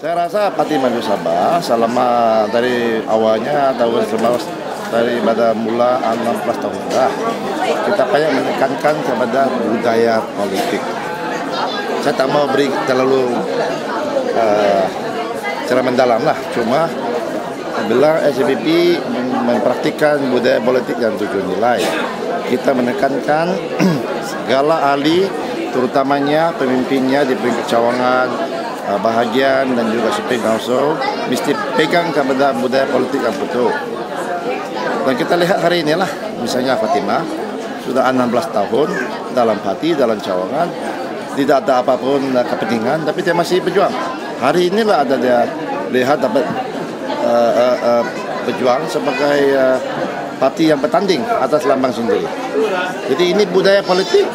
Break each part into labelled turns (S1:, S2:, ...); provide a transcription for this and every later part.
S1: Saya rasa Parti Maju Sabah selama dari awalnya tahun 19 daripada mula 16 tahun dah, kita banyak menekankan kepada budaya politik. Saya tak mau beri terlalu secara mendalam lah, cuma bila SJPP mempraktikkan budaya politik yang tujuh nilai, kita menekankan segala ahli, terutamanya pemimpinnya di peringkat cawangan, bahagian dan juga Supreme Council mesti pegang kepada budaya politik yang betul. Dan kita lihat hari inilah, misalnya Fatimah sudah 16 tahun dalam parti, dalam cawangan, tidak ada apapun kepentingan, tapi dia masih berjuang. Hari inilah ada dia lihat dapat berjuang sebagai parti yang bertanding atas lambang sendiri. Jadi ini budaya politik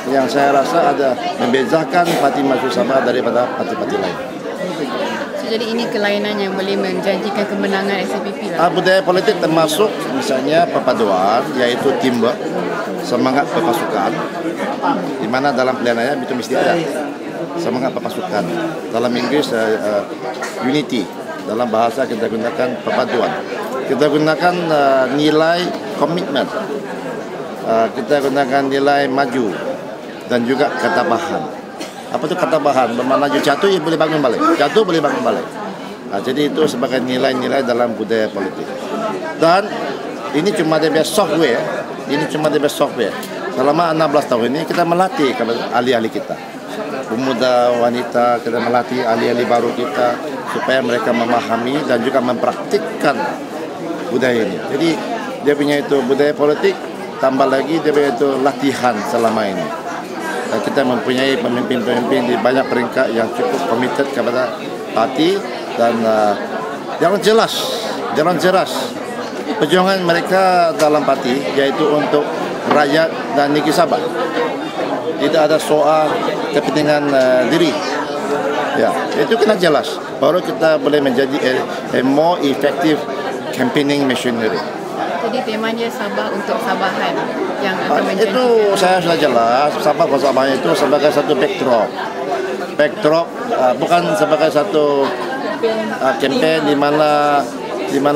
S1: yang saya rasa ada membezakan Parti Maju Sabah daripada parti-parti lain.
S2: Jadi ini kelainan yang boleh menjanjikan kemenangan SJPP lah.
S1: Budaya politik termasuk misalnya perpaduan, yaitu teamwork, semangat berpasukan, di mana dalam pilihannya itu mesti ada semangat berpasukan. Dalam Inggris unity, dalam bahasa kita gunakan perpaduan. Kita gunakan nilai komitmen, kita gunakan nilai maju dan juga ketabahan. Apa itu ketabahan? Bermakna jatuh, ya boleh bangun balik. Jatuh boleh bangun balik. Jadi itu sebagai nilai-nilai dalam budaya politik. Dan ini cuma dia software. Ini cuma dia software. Selama 16 tahun ini kita melatih ahli-ahli kita. Pemuda, wanita, kita melatih ahli-ahli baru kita supaya mereka memahami dan juga mempraktikkan budaya ini. Jadi dia punya itu budaya politik, tambah lagi dia punya itu latihan selama ini. Dan kita mempunyai pemimpin-pemimpin di banyak peringkat yang cukup komited kepada parti dan jalan jelas perjuangan mereka dalam parti, yaitu untuk rakyat dan negeri Sabah. Tidak ada soal kepentingan diri. Ya, itu kena jelas. Baru kita boleh menjadi a more effective campaigning machinery.
S2: Jadi temanya Sabah untuk Sabahan yang akan menjanjikan.
S1: Itu saya sudah jelas. Sabah untuk Sabahan itu sebagai satu backdrop, bukan sebagai satu campaign di mana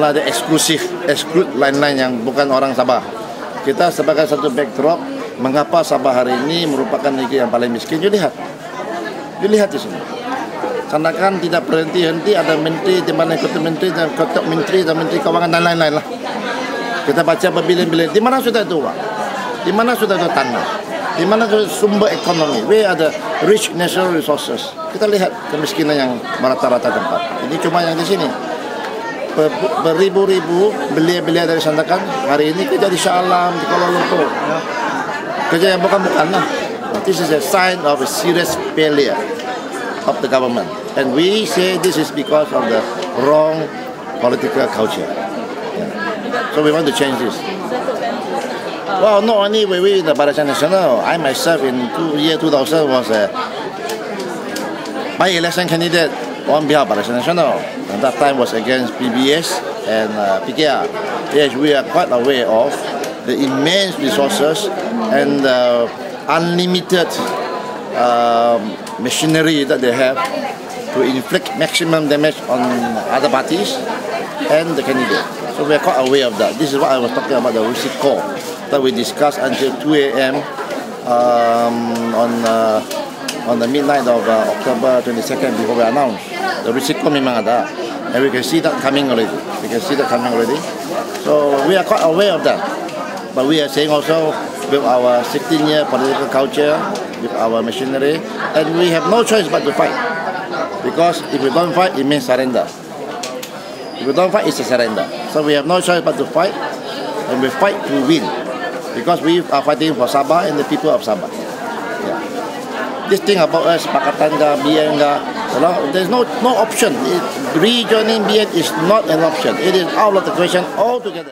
S1: ada exclude lain-lain yang bukan orang Sabah. Kita sebagai satu backdrop, mengapa Sabah hari ini merupakan negeri yang paling miskin? You lihat di sini. Karena kan tidak berhenti-henti, ada menteri, di mana ketua menteri dan menteri keuangan dan lain-lain lah. Kita baca berbilion-bilion. Di mana sudah itu uang? Di mana sudah itu tanah? Di mana sumber ekonomi? Where are the rich natural resources? Kita lihat kemiskinan yang merata-rata tempat. Ini cuma yang di sini. Beribu-ribu belia-belia dari Sandakan hari ini kerja di Shah Alam, di Kuala Lumpur. Kerja yang bukan-bukan lah. This is a sign of a serious failure of the government. And we say this is because of the wrong political culture. So we want to change this. Well, not only were we in the Barisan Nasional, I myself in year 2000 was a by-election candidate on behalf of Barisan Nasional. And that time was against PBS and PKR. Yes, we are quite aware of the immense resources and unlimited machinery that they have to inflict maximum damage on other parties and the candidate. So we are quite aware of that. This is what I was talking about, the risiko that we discussed until 2 a.m. On the midnight of October 22nd before we announced. The risiko memang ada, and we can see that coming already. So we are quite aware of that. But we are saying also with our 16-year political culture, with our machinery, and we have no choice but to fight. Because if we don't fight, it means surrender. If we don't fight, it's a surrender. So we have no choice but to fight, and we fight to win. Because we are fighting for Sabah and the people of Sabah. Yeah. This thing about us, Pakatan ka, BN ka, there's no option. Rejoining BN is not an option. It is out of the question altogether.